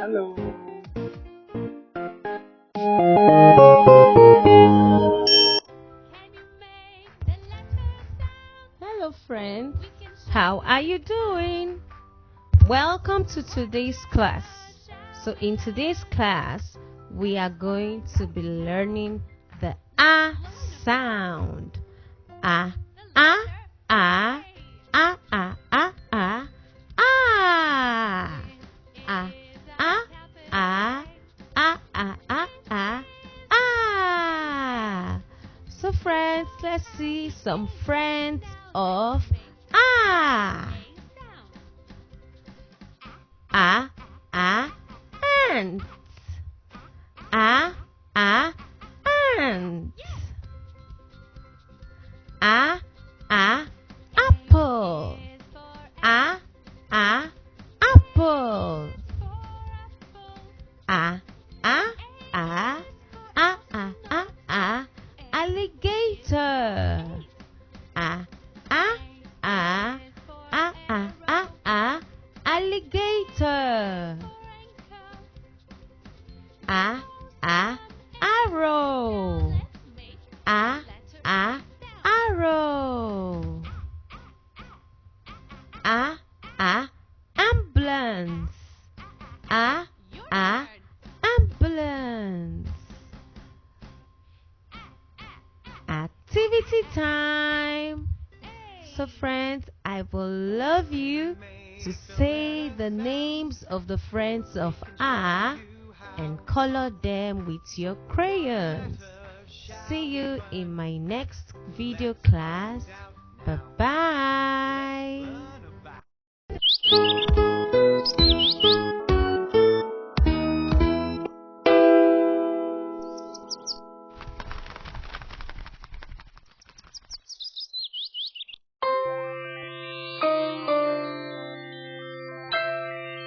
Hello. Hello friends, how are you doing? Welcome to today's class. So in today's class, we are going to be learning the A sound. A, A, A, A, A, A, A, A. A, A, A, A, A, A, A, A. So friends, let's see some friends of A. A, A, ant. A, A, ant. A, A, apple. A, A, apple. A, A, A, A, A, A, A, alligator. A, A, A, A, A, A, A, alligator. A, A, arrow. A, A, arrow. A, A, ambulance. A, A, ambulance. Activity time. So friends, I will love you to say the names of the friends of A and color them with your crayons. See you in my next video class. Bye bye.